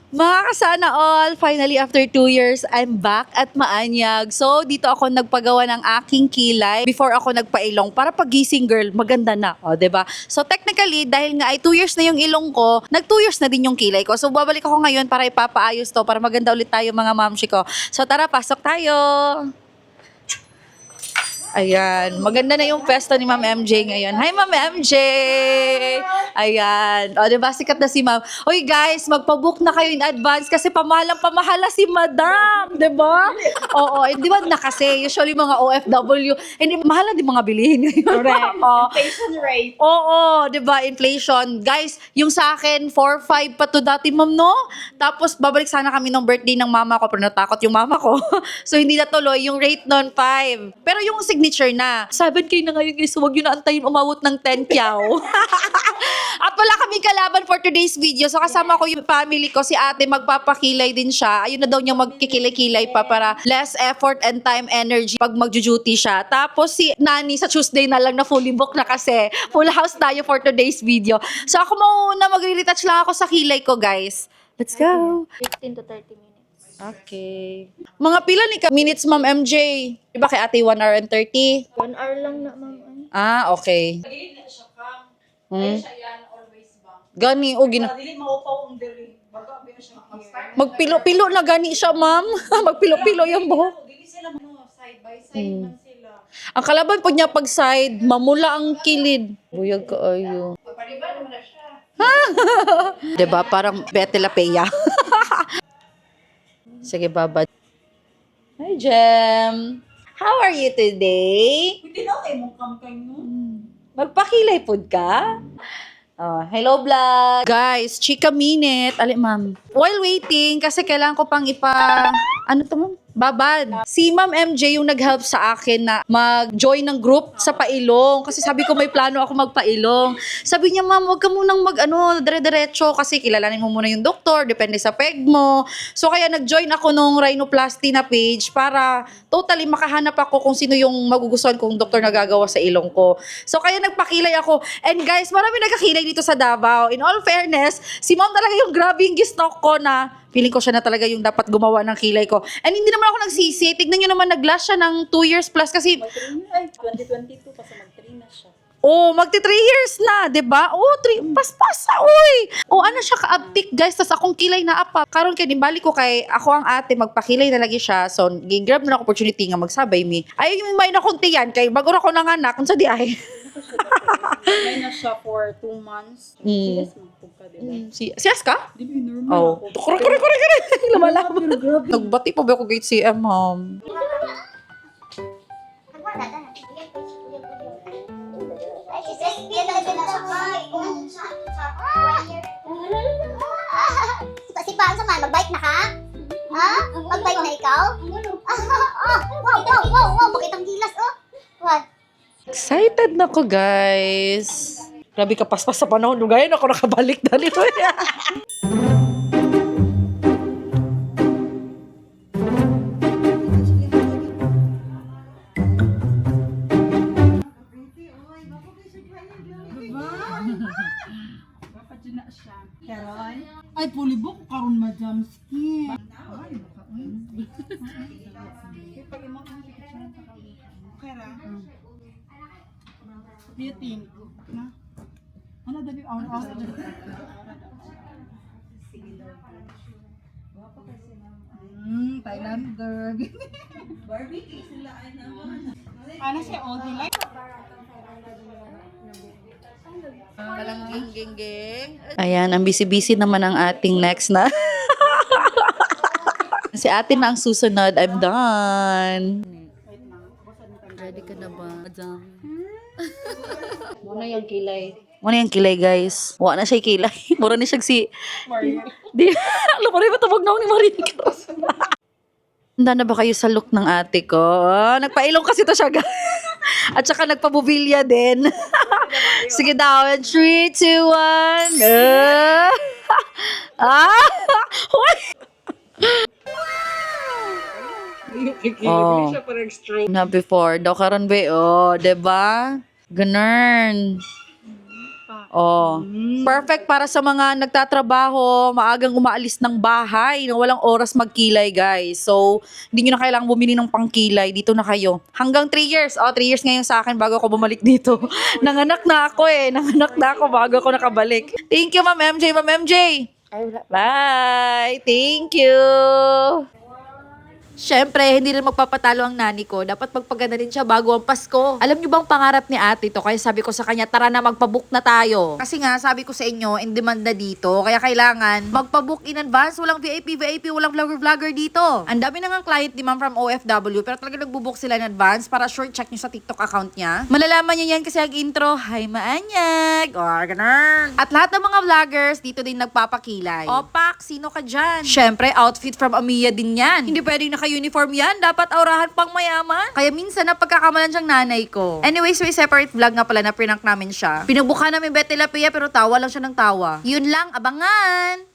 Mga kasana all, finally after 2 years, I'm back at Maanyag. So, dito ako nagpagawa ng aking kilay before ako nagpailong para pagising girl, maganda na. O, 'di ba? So, technically, dahil nga ay 2 years na yung ilong ko, nag 2 years na din yung kilay ko. So, babalik ako ngayon para ipapaayos to para maganda ulit tayo mga mamshi ko. So, tara, pasok tayo! Ayan, maganda na yung pwesto ni Ma'am MJ ngayon. Hi, Ma'am MJ! Ayan. O, diba, sikat na si Ma'am. Uy, guys, magpabook na kayo in advance kasi pamahalang-pamahala si Madam, diba? Oo, di ba na kasi, usually mga OFW, hindi, mahala din mga bilihin ngayon. Correct. Oo. Inflation rate. Oo, 'di ba? Inflation. Guys, yung sa akin 4-5 pa to dati, ma'am, no? Tapos babalik sana kami ng birthday ng mama ko pero natakot yung mama ko. So hindi natuloy yung rate noon 5. Pero yung signature na. 7K na ngayon, guys. So wag yun na antayin umabot ng 10 kyaw. At wala kaming kalaban for today's video. So kasama ko yung family ko, si ate magpapakilay din siya. Ayun na daw niya magkikilay-kilay pa para less effort and time, energy pag magjo-duty siya. Tapos si Nani sa Tuesday na lang na fully book na kasi. Full house tayo for today's video. So ako mauna magre-retouch lang ako sa kilay ko, guys. Let's go. 15 to 30 minutes. Okay. Mga pila ni ka minutes, Ma'am MJ? Diba kay ate 1 hour and 30? 1 hour lang na, ma'am. Ah, okay. Gani, o gina. Magpilo-pilo na gani siya, ma'am. Magpilo-pilo yung buhok. Ang kalaban po niya pag side, mamula ang kilid. Buyag ka ayo. Diba? Parang Betty La Pea. Sige, baba. Hi, Jem. How are you today? Hindi na kayo mong kamkay mo. Magpakilay pod ka? Oh, hello vlog. Guys, chika minute. Ali, ma'am. While waiting, kasi kailangan ko pang ano to, ma'am? Babad. Si Ma'am MJ yung nag-help sa akin na mag-join ng group sa pailong. Kasi sabi ko may plano ako magpailong. Sabi niya, ma'am, wag ka munang dire-diretso kasi kilalanin mo muna yung doktor, depende sa peg mo. So kaya nag-join ako nung rhinoplasty na page para totally makahanap ako kung sino yung magugustuhan kong doktor na gagawa sa ilong ko. So kaya nagpakilay ako. And guys, marami nagkakilay dito sa Davao. In all fairness, si ma'am talaga yung grabe yung gistok ko na feeling ko siya na talaga yung dapat gumawa ng kilay ko. And hindi naman ako nagsisi. Tignan nyo naman, nag-last siya ng 2 years plus kasi... Ay, 2022 pa sa mag-3 na siya. Oh, magti 3 years na, 'di ba? Oh, 3 paspasa, uy. Oh, ano siya ka-uptick, guys, tas akong kilay na apa. Karon kay balik ko kay ako ang ate magpakilay na lagi siya. So, gi-grab na ako opportunity nga magsabay mi. Ay, yung may nakong tiyan kay bago ra ko nanganak unsa di ay. May na siya for 2 months. Yes, magpug ka, diba? Siyas ka? Di ba yung normal Oh, ako? kore. Lumalabo. Pero grabe. Nagbati pa ba ako gate CM, ma'am? Pasipaan sa man, mag-bike na ka? Ha? Mag-bike na ikaw? Wow, bakit ang gilas, oh? What? Excited na ko, guys. Grabe ka paspas sa panahon. Lugayan ako nakabalik dali. Dapat yun na siya. Karoy? Ay, pulibok karon madam skin. Ay, baka. Kaya do you think? Na? Ano dali ang Thailander. Barbie sila ay naman. Ano siya all the life? Ayan, ang busy-busy naman ang ating next na. Si ate na ang susunod. I'm done. Ready ka na ba, madam? Muna yung kilay. Muna yung kilay, guys. Wala na siya kilay. Mura na siya si... Di, alam mo rin ba tabog na ako ni Marie Carlos? Handa na ba kayo sa look ng ate ko? Oh, nagpailong kasi to siya, guys. At saka nagpabubilya din. Sige daw. 3, 2, 1. Oh. Siya parang straight. Na before. Daw karon be. Oh, diba? Ganun. Oh, perfect para sa mga nagtatrabaho, maagang umaalis ng bahay, na walang oras magkilay, guys. So, hindi nyo na kailangang bumili ng pangkilay. Dito na kayo. Hanggang 3 years. 3 years ngayon sa akin bago ako bumalik dito. Nanganak na ako Nanganak na ako bago ako nakabalik. Thank you, Ma'am MJ. Ma'am MJ. Bye. Thank you. Siyempre, hindi rin magpapatalo ang nani ko. Dapat magpaganda rin siya bago ang Pasko. Alam niyo bang pangarap ni ate to? Kaya sabi ko sa kanya, tara na magpabook na tayo. Kasi nga, sabi ko sa inyo, in demand na dito. Kaya kailangan magpabook in advance. Walang VIP, walang vlogger dito. Ang dami na nga client ni ma'am from OFW, pero talaga nagbubook sila in advance para sure check niyo sa TikTok account niya. Malalaman niya yan kasi ang intro, hi maanyag, or ganun. At lahat ng mga vloggers dito din nagpapakilay. Opak, sino ka dyan? Siyempre, outfit from Amiya din yan. Hindi pwedeng naka-uniform yan. Dapat aurahan pang mayaman. Kaya minsan napagkakamalan siyang nanay ko. Anyways, may separate vlog nga pala na prank namin siya. Pinagbuka namin Bet Tilapia pero tawa lang siya ng tawa. Yun lang, abangan!